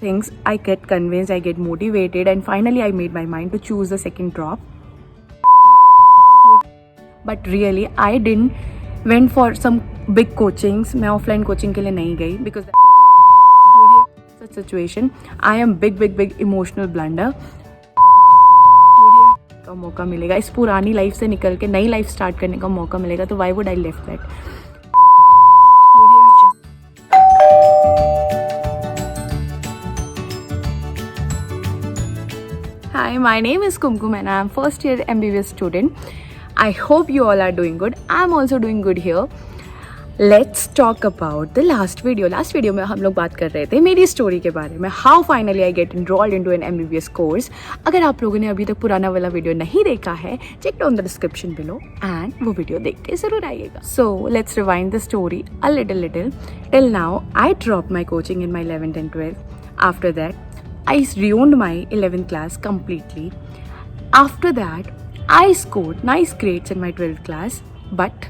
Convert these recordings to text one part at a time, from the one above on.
things, I get convinced, I get motivated, and finally I made my mind to choose the second drop. But really I didn't went for some big coachings. मैं offline coaching के लिए नहीं गई because such situation I am big emotional blunder. का मौका मिलेगा, इस पुरानी लाइफ से निकल के नई लाइफ स्टार्ट करने का मौका मिलेगा, तो why would I left that? Hi, my name is Kumkum and I am first year MBBS student. I hope you all are doing good. I am also doing good here. Let's talk about the last video. Last video में हम लोग बात कर रहे थे मेरी story के बारे में. How finally I get enrolled into an MBBS course. अगर आप लोगों ने अभी तक पुराना वाला वीडियो नहीं देखा है, check down the description below and वो वीडियो देख के ज़रूर आइएगा. So let's rewind the story a little. Till now, I dropped my coaching in my 11th and 12th. After that, I ruined my 11th class completely. After that, I scored nice grades in my 12th class, but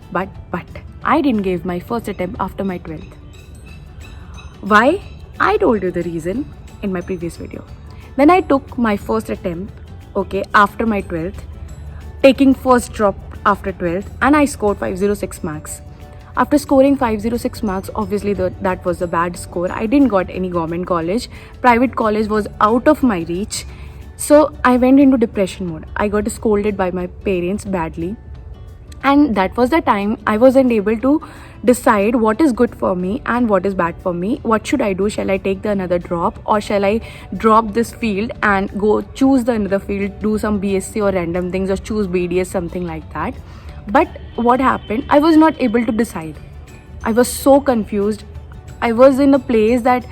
I didn't give my first attempt after my 12th. Why? I told you the reason in my previous video. Then I took my first attempt, okay, after my 12th, taking first drop after 12th, and I scored 506 marks. After scoring 506 marks, obviously that was a bad score. I didn't got any government college. Private college was out of my reach. So I went into depression mode. I got scolded by my parents badly. And that was the time I wasn't able to decide what is good for me and what is bad for me. What should I do? Shall I take the another drop, or shall I drop this field and go choose the another field, do some BSc or random things, or choose BDS, something like that. But what happened? I was not able to decide. I was so confused. I was in a place that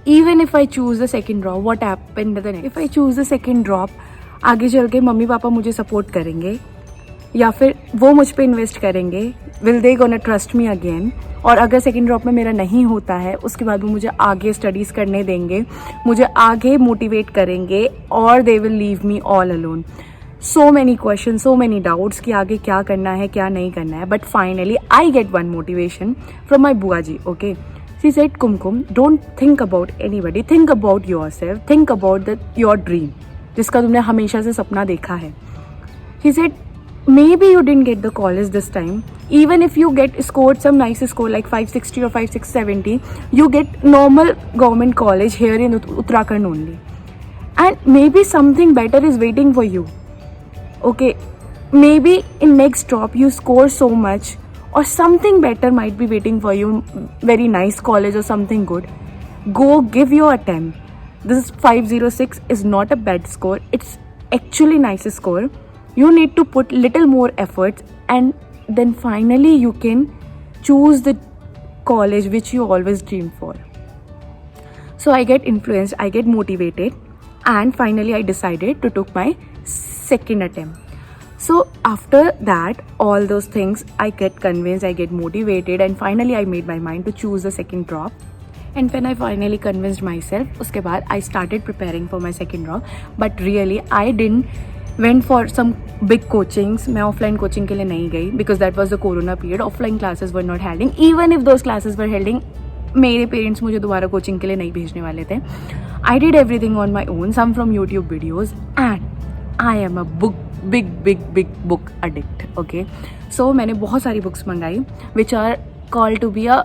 even if I choose the second drop, what happened the next? If I choose the second drop, आगे चल के mummy papa मुझे support करेंगे या फिर वो मुझ पे इन्वेस्ट करेंगे? Will they gonna trust me again? और अगर सेकेंड ड्रॉप में मेरा नहीं होता है, उसके बाद वो मुझे आगे स्टडीज़ करने देंगे, मुझे आगे मोटिवेट करेंगे, और they will leave me all alone. So many question, so many doubts कि आगे क्या करना है, क्या नहीं करना है. But finally I get one motivation from my बुआ जी. Okay, she said, Kumkum, don't think about anybody, think about yourself, think about your dream, जिसका तुमने हमेशा से सपना देखा है. She said, maybe you didn't get the college this time. Even if you get scored some nice score like 560 or 5670, you get normal government college here in Uttarakhand only. And maybe something better is waiting for you. Okay, maybe in next drop you score so much, or something better might be waiting for you, very nice college or something good. Go give your attempt. This 506 is not a bad score. It's actually nice score. You need to put little more efforts, and then finally you can choose the college which you always dreamed for. So I get influenced, I get motivated, and finally I decided to take my second attempt. So after that, all those things, I get convinced, I get motivated, and finally I made my mind to choose the second drop. And when I finally convinced myself, उसके बाद I started preparing for my second drop. But really I didn't went for some big coachings. मैं offline coaching के लिए नहीं गई because that was the corona period. Offline classes were not holding. Even if those classes were holding, मेरे parents मुझे दोबारा coaching के लिए नहीं भेजने वाले थे. I did everything on my own, some from YouTube videos, and I am a big book addict. Okay, so मैंने बहुत सारी books मंगाई which are called to be a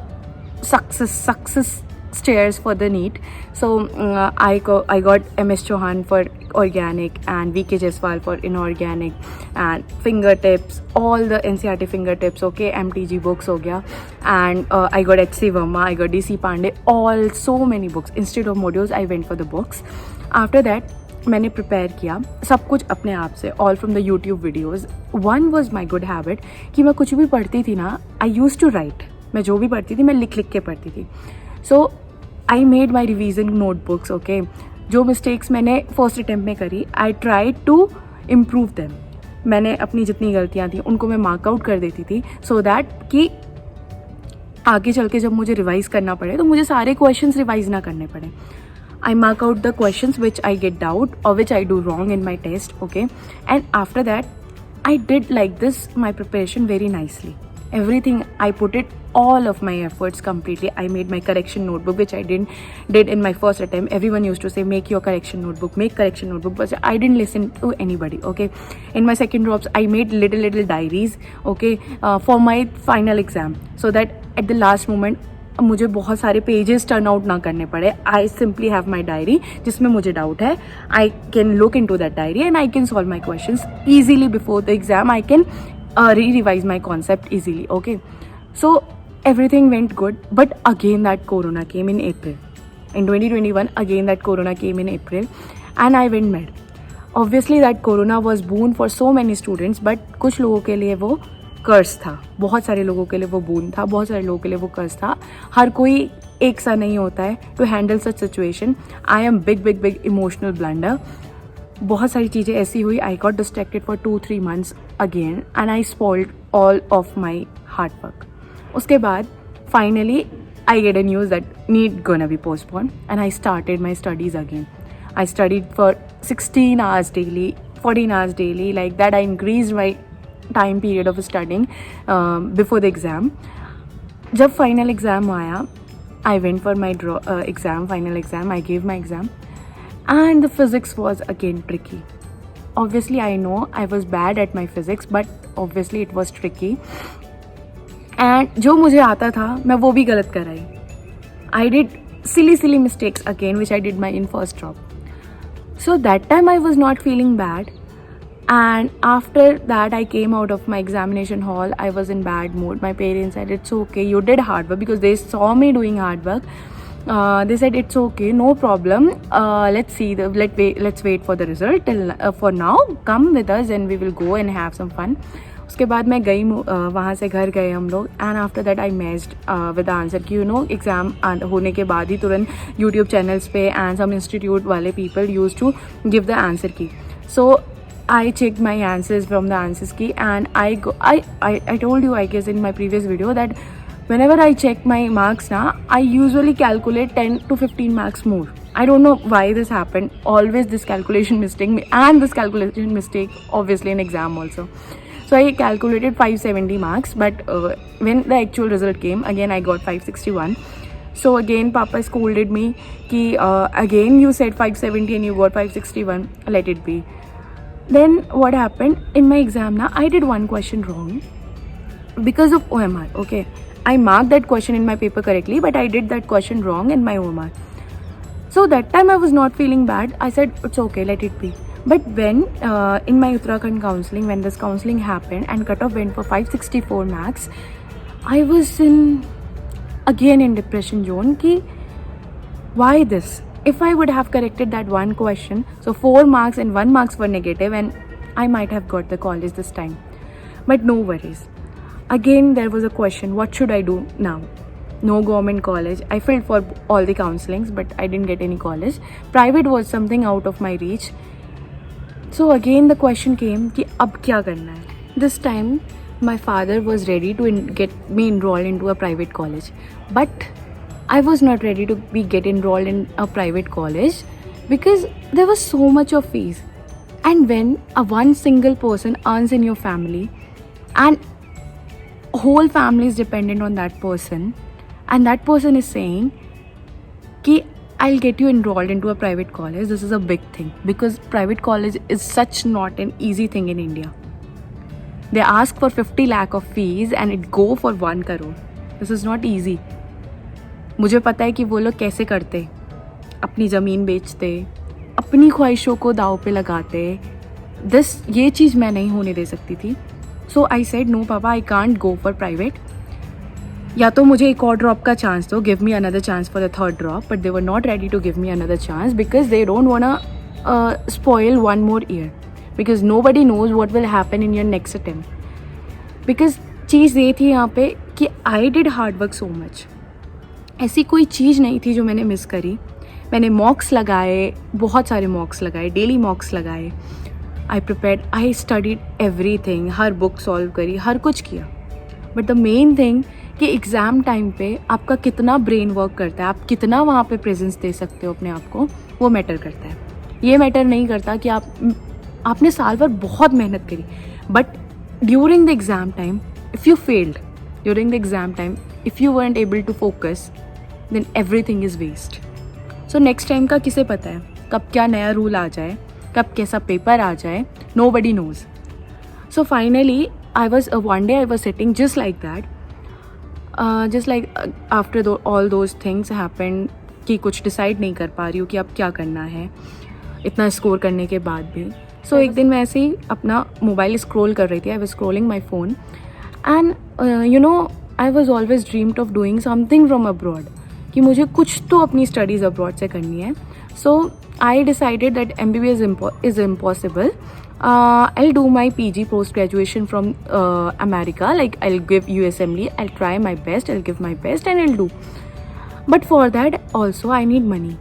success stairs for the neet. So I got MS Chauhan for organic, and VK Jaiswal for inorganic, and fingertips, all the NCERT fingertips. Okay, MTG books हो गया, and I got HC Verma, I got DC Pandey, all so many books. Instead of modules, I went for the books. After that, मैंने prepare किया सब कुछ अपने आप से, all from the YouTube videos. One was my good habit कि मैं कुछ भी पढ़ती थी ना, आई यूज़ टू राइट. मैं जो भी पढ़ती थी मैं लिख के पढ़ती थी. So I made my revision notebooks. Okay, जो मिस्टेक्स मैंने फर्स्ट अटैम्प्ट में करी, I try to improve them. मैंने अपनी जितनी गलतियाँ थी उनको मैं मार्क आउट कर देती थी, सो दैट कि आगे चल के जब मुझे रिवाइज़ करना पड़े तो मुझे सारे क्वेश्चंस रिवाइज़ ना करने पड़े. I mark out the questions which I get doubt or which I do wrong in my test. Okay, and after that I did like this my preparation very nicely. Everything I put it all of my efforts completely. I made my correction notebook, which I did in my first attempt. Everyone used to say, make your correction notebook, make correction notebook, but I didn't listen to anybody. Okay, in my second drops, I made little diaries, okay, for my final exam, so that at the last moment मुझे बहुत सारे pages turn out ना करने पड़े. I simply have my diary जिसमें मुझे doubt है. I can look into that diary and I can solve my questions easily before the exam. आई कैन re-revise my concept easily. Okay, so everything went good, but again that corona came in April. In 2021 again that corona came in April and I went mad. Obviously that corona was boon for so many students, but कुछ लोगों के लिए वो कर्ज था, बहुत सारे लोगों के लिए वो boon था, बहुत सारे लोगों के लिए वो कर्ज था. हर कोई एक सा नहीं होता है to handle such situation. I am big emotional blunder. बहुत सारी चीज़ें ऐसी हुई. I got distracted for 2-3 months again and I spoiled all of my hard work. उसके बाद finally I get a news that NEET gonna be postpone and I started my studies again. I studied for 16 hours daily, 14 hours daily, like that. I increased my time period of studying before the exam. जब final exam आया, I went for my final exam. I gave my exam. And the physics was again tricky. Obviously, I know I was bad at my physics, but obviously it was tricky. And जो मुझे आता था मैं वो भी गलत कर आई. I did silly mistakes again, which I did my in first drop. So that time I was not feeling bad. And after that I came out of my examination hall. I was in bad mood. My parents said, it's okay, you did hard work, because they saw me doing hard work. They said it's okay, no problem. Let's see. Let's wait for the result. Till for now, come with us and we will go and have some fun. उसके बाद मैं गई, वहाँ से घर गए हम लोग. And after that I matched with the answer key. Exam होने के बाद ही तुरंत यूट्यूब चैनल्स पे एंड सम इंस्टीट्यूट वाले people use to give the answer key. So I checked my answers from the answers key and I told you, I guess, in my previous video that whenever I check my marks now, I usually calculate 10 to 15 marks more. I don't know why this happened. Always this calculation mistake, and this calculation mistake obviously in exam also. So I calculated 570 marks, but when the actual result came, again I got 561. So again Papa scolded me कि again you said 570 and you got 561. Let it be. Then what happened in my exam now, I did one question wrong because of OMR. Okay, I marked that question in my paper correctly, but I did that question wrong in my OMR. So that time I was not feeling bad. I said it's okay, let it be. But when in my Uttarakhand counselling, when this counselling happened and cutoff went for 564 marks, I was again in depression zone ki why this? If I would have corrected that one question, so 4 marks and 1 marks were negative, and I might have got the college this time. But no worries. Again there was a question, what should I do now? No government college. I filled for all the counselings, but I didn't get any college. Private was something out of my reach. So again the question came कि अब क्या करना है? This time my father was ready to get me enrolled into a private college, but I was not ready to get enrolled in a private college because there was so much of fees. And when one single person earns in your family and whole family is dependent on that person, and that person is saying कि I'll get you enrolled into a private college, this is a big thing, because private college is such not an easy thing in India. They ask for 50 lakh of fees and it go for 1 crore. This is not easy. मुझे पता है कि वो लोग कैसे करते, अपनी ज़मीन बेचते, अपनी ख्वाहिशों को दाव पे लगाते. ये चीज़ मैं नहीं होने दे सकती थी. So I said no papa, I can't go for private. या तो मुझे एक और ड्रॉप का चांस दो, give me another chance for the third drop. But they were not ready to give me another chance because they don't want spoil 1 more year, because nobody knows what will happen in your next attempt. Because चीज़ ये थी यहाँ पे कि I did hard work so much. ऐसी कोई चीज़ नहीं थी जो मैंने मिस करी. मैंने मॉक्स लगाए, बहुत सारे मॉक्स लगाए, डेली मॉक्स लगाए. आई prepared, I studied everything, her book solve करी, हर कुछ किया. बट द मेन थिंग कि एग्ज़ाम टाइम पे आपका कितना ब्रेन वर्क करता है, आप कितना वहाँ पे प्रेजेंस दे सकते हो अपने आप को, वो मैटर करता है. ये मैटर नहीं करता कि आपने साल भर बहुत मेहनत करी, but during the exam time if you failed during the exam time, if you weren't able to focus, then everything is waste. So next time का किसे पता है कब क्या नया रूल आ जाए, कब कैसा पेपर आ जाए, nobody knows. So finally one day I was sitting just like that, just like after all those things happened कि कुछ डिसाइड नहीं कर पा रही हूँ कि अब क्या करना है इतना स्कोर करने के बाद भी. सो एक दिन मैं ऐसे ही अपना मोबाइल स्क्रॉल कर रही थी. I was scrolling my phone and you know I was always dreamed of doing something from abroad, कि मुझे कुछ तो अपनी स्टडीज़ अब्रॉड से करनी है. So I decided that MBBS is impossible. I'll do my PG post graduation from America. Like I'll give USMLE. I'll try my best. I'll give my best and I'll do. But for that also I need money.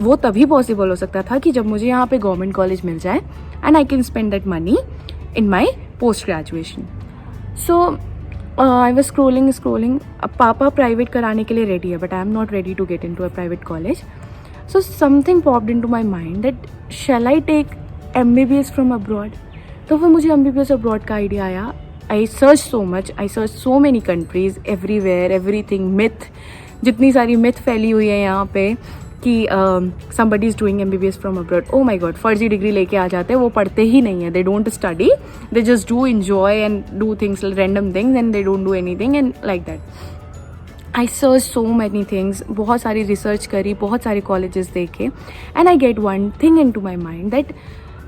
वो तभी possible हो सकता था कि जब मुझे यहाँ पे गवर्नमेंट कॉलेज मिल जाए and I can spend that money in my post graduation. So I was scrolling. अब पापा प्राइवेट कराने के लिए रेडी है but I am not ready to get into a private college. So something popped into my mind that shall I take MBBS from abroad. तो फिर मुझे MBBS abroad का आइडिया आया. I search so much, I search so many countries, everywhere, everything. Myth, जितनी सारी myth फैली हुई है यहाँ पे कि somebody is doing MBBS from abroad. Oh my god, फर्जी डिग्री लेके आ जाते हैं, वो पढ़ते ही नहीं है. they don't study, they just do enjoy and do things, random things, and they don't do anything and like that. I searched so many things, बहुत सारी रिसर्च करी, बहुत सारे कॉलेजेस देखे and I get one thing into my mind that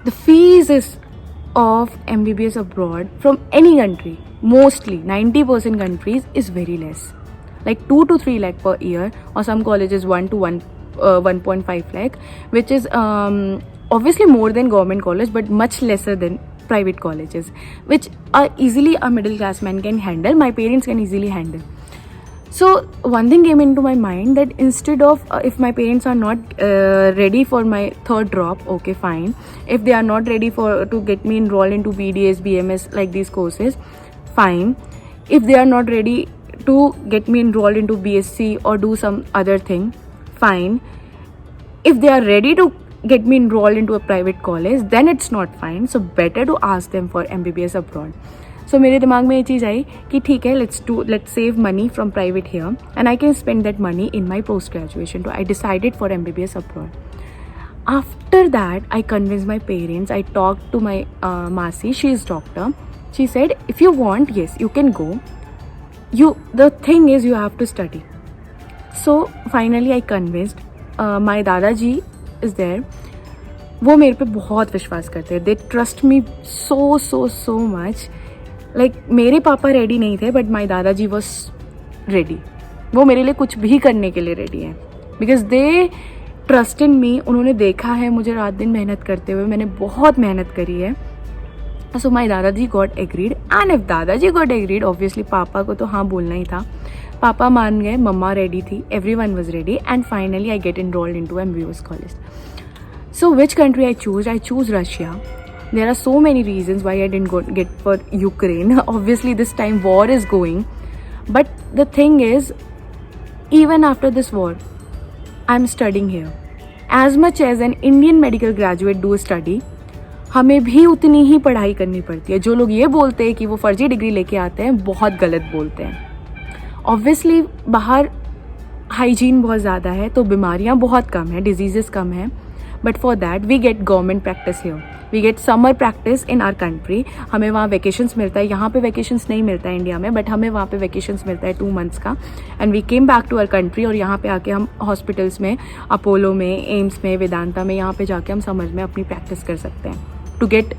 the fees is of MBBS abroad from any country, mostly 90% countries, is very less. Like 2 to 3 lakh per year, or some colleges 1 to 1.5 lakh, which is obviously more than government college but much lesser than private colleges, which easily a middle class man can handle. My parents can easily handle. So one thing came into my mind that instead of if my parents are not ready for my third drop, okay fine. If they are not ready to get me enrolled into BDS, BMS, like these courses, fine. If they are not ready to get me enrolled into BSc or do some other thing, fine. If they are ready to get me enrolled into a private college, then it's not fine. So better to ask them for MBBS abroad. So मेरे दिमाग में ये चीज़ आई कि ठीक है, let's save money from private here and I can spend that money in my post graduation too. I decided for MBBS abroad. After that, I convinced my parents. I talked to my Masi. She is doctor. She said, if you want, yes, you can go. The thing is, you have to study. So finally, I convinced. My दादाजी is there. वो मेरे पे बहुत विश्वास करते हैं. They trust me so much. Like मेरे पापा रेडी नहीं थे बट माई दादाजी वॉज रेडी. वो मेरे लिए कुछ भी करने के लिए रेडी है बिकॉज दे ट्रस्ट इन मी. उन्होंने देखा है मुझे रात दिन मेहनत करते हुए. मैंने बहुत मेहनत करी है. सो माई दादाजी गॉट एग्रीड एंड इफ दादाजी गॉट एग्रीड, ऑब्वियसली पापा को तो हाँ बोलना ही था. पापा मान गए, मम्मा रेडी थी, everyone was ready, and finally I get enrolled into MBBS college. So which country I choose? I choose Russia. There are so many reasons why I didn't get for Ukraine. Obviously this time war is going, but the thing is, even after this war, I'm studying here. As much as an Indian medical graduate do study, हमें भी उतनी ही पढ़ाई करनी पड़ती है. जो लोग ये बोलते हैं कि वो फर्जी डिग्री लेके आते हैं, बहुत गलत बोलते हैं. ऑब्वियसली बाहर हाइजीन बहुत ज़्यादा है तो बीमारियाँ बहुत कम हैं, डिजीज़ेस कम हैं. But for that we get government practice here. We get summer practice in our country. हमें वहाँ वेकेशंस मिलता है. यहाँ पे वेकेशंस नहीं मिलता है इंडिया में, बट हमें वहाँ पे वेकेशंस मिलता है 2 months का. And we came back to our country और यहाँ पे आके हम हॉस्पिटल्स में, अपोलो में, एम्स में, वेदांता में, यहाँ पे जाके हम समर में अपनी प्रैक्टिस कर सकते हैं. To get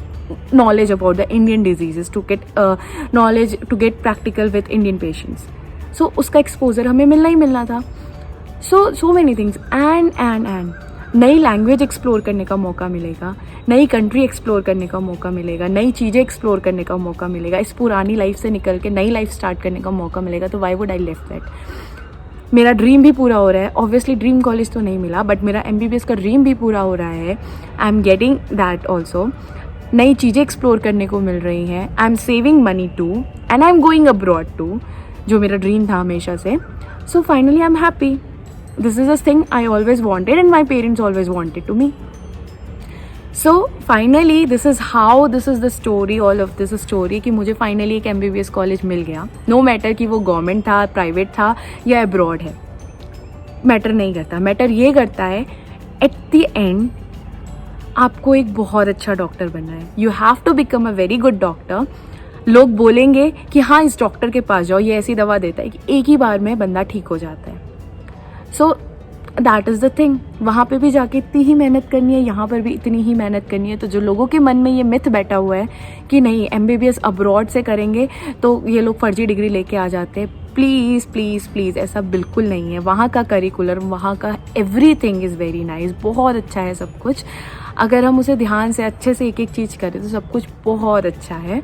knowledge about the Indian diseases, to get knowledge, to get practical with Indian patients. So उसका exposure हमें मिलना ही मिलना था. So many things and नई लैंग्वेज एक्सप्लोर करने का मौका मिलेगा, नई कंट्री एक्सप्लोर करने का मौका मिलेगा, नई चीज़ें एक्सप्लोर करने का मौका मिलेगा, इस पुरानी लाइफ से निकल के नई लाइफ स्टार्ट करने का मौका मिलेगा. तो why would I left that. मेरा ड्रीम भी पूरा हो रहा है. ऑब्वियसली ड्रीम कॉलेज तो नहीं मिला, बट मेरा MBBS का ड्रीम भी पूरा हो रहा है. I am getting that also. नई चीज़ें एक्सप्लोर करने को मिल रही हैं. I am saving money too and I am going abroad too, जो मेरा ड्रीम था हमेशा से. So finally I am happy. This is a thing I always wanted and my parents always wanted to me. So finally this is the story, all of this story कि मुझे finally एक MBBS college मिल गया. No matter कि वो government था, private था या abroad है, मैटर नहीं करता. मैटर ये करता है एट द एंड आपको एक बहुत अच्छा डॉक्टर बनना है. You have to become a very good doctor. लोग बोलेंगे कि हाँ इस डॉक्टर के पास जाओ, ये ऐसी दवा देता है कि एक ही बार में बंदा ठीक हो जाता है. So that is the thing. वहाँ पे भी जाके इतनी ही मेहनत करनी है, यहाँ पर भी इतनी ही मेहनत करनी है. तो जो लोगों के मन में ये मिथ बैठा हुआ है कि नहीं MBBS अब्रॉड से करेंगे तो ये लोग फर्जी डिग्री लेके आ जाते हैं, प्लीज़ प्लीज़ प्लीज़ ऐसा बिल्कुल नहीं है. वहाँ का करिकुलर, वहाँ का एवरीथिंग इज़ वेरी नाइस. बहुत अच्छा है सब कुछ. अगर हम उसे ध्यान से अच्छे से एक एक चीज़ करें तो सब कुछ बहुत अच्छा है.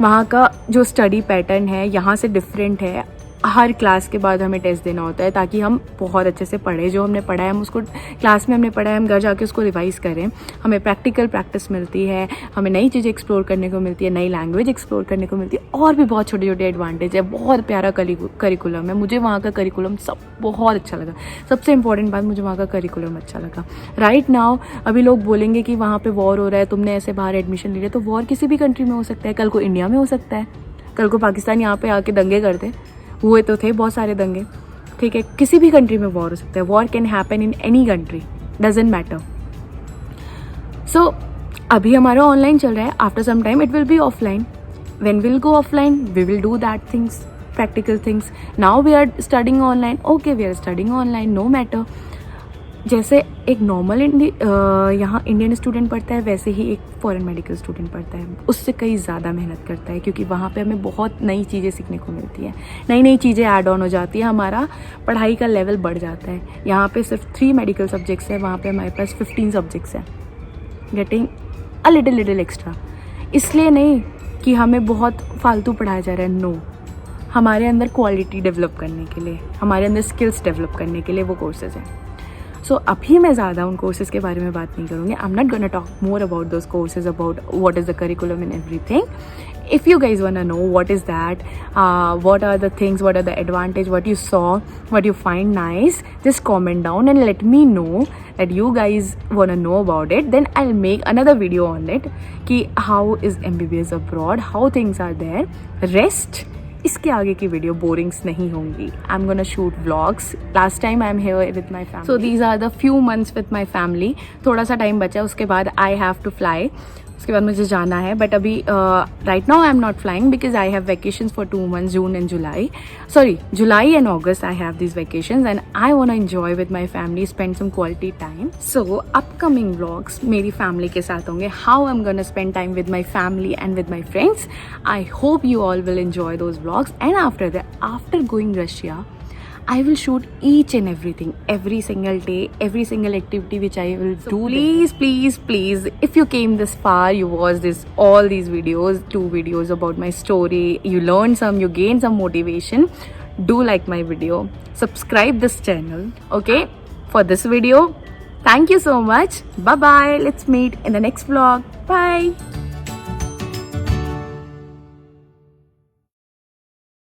वहाँ का जो स्टडी पैटर्न है यहाँ से डिफरेंट है. हर क्लास के बाद हमें टेस्ट देना होता है ताकि हम बहुत अच्छे से पढ़ें. जो हमने पढ़ा है हम उसको क्लास में हमने पढ़ा है हम घर जाके उसको रिवाइज़ करें. हमें प्रैक्टिकल प्रैक्टिस मिलती है, हमें नई चीज़ें एक्सप्लोर करने को मिलती है, नई लैंग्वेज एक्सप्लोर करने को मिलती है, और भी बहुत छोटे छोटे एडवांटेज है. बहुत प्यारा करिकुलम है. मुझे वहाँ का करिकुलम सब बहुत अच्छा लगा. सबसे इंपॉर्टेंट बात, मुझे वहाँ का करिकुलम अच्छा लगा. राइट नाउ अभी लोग बोलेंगे कि वहाँ पे वॉर हो रहा है, तुमने ऐसे बाहर एडमिशन ले लिया. तो वॉर किसी भी कंट्री में हो सकता है. कल को इंडिया में हो सकता है, कल को पाकिस्तान यहाँ पे आके दंगे कर दे. हुए तो थे बहुत सारे दंगे, ठीक है. किसी भी कंट्री में वॉर हो सकता है. War can happen in any country, doesn't matter. So अभी हमारा ऑनलाइन चल रहा है. After some time it will be offline. When will go offline we will do that things, practical things. Now we are studying online. Okay, we are studying online, no matter. जैसे एक normal यहाँ Indian student पढ़ता है वैसे ही एक foreign medical student पढ़ता है. उससे कई ज़्यादा मेहनत करता है क्योंकि वहाँ पे हमें बहुत नई चीज़ें सीखने को मिलती है, नई नई चीज़ें ऐड ऑन हो जाती है. हमारा पढ़ाई का लेवल बढ़ जाता है. यहाँ पे सिर्फ 3 मेडिकल सब्जेक्ट्स है, वहाँ पे हमारे पास 15 सब्जेक्ट्स हैं. Getting a little extra. इसलिए नहीं कि हमें बहुत फालतू पढ़ाया जा रहा है, नो. हमारे अंदर क्वालिटी डेवलप करने के लिए, हमारे अंदर स्किल्स डेवलप करने के लिए वो कोर्सेज हैं. सो अभी मैं ज़्यादा उन कोर्सेज़ के बारे में बात नहीं करूँगी. आई am not gonna talk more about those courses, about what is the curriculum and everything. If you guys wanna know what is that, what are the things, what are the advantage, what you saw, what you find nice, just comment down and let me know that you guys wanna know about it. Then I'll make another video on it कि how is MBBS abroad, how things are there. Rest इसके आगे की video borings नहीं होंगी. I am gonna shoot vlogs. Last time I am here with my family. So these are the few months with my family. थोड़ा सा time बचा, उसके बाद आई हैव टू फ्लाई. उसके बाद मुझे जाना है. बट अभी right now I am not flying because I have vacations for 2 months, June and July. Sorry, July and August I have these vacations and I want to enjoy with my family, spend some quality time. So upcoming vlogs मेरी family के साथ होंगे. How I'm gonna spend time with my family and with my friends. I hope you all will enjoy those vlogs. And after that, after going Russia, I will shoot each and everything, every single day, every single activity which I will do. Please, please, please, if you came this far, you watched all these videos, 2 videos about my story, you learned some, you gained some motivation, do like my video, subscribe this channel, okay, for this video. Thank you so much. Bye bye. Let's meet in the next vlog. Bye.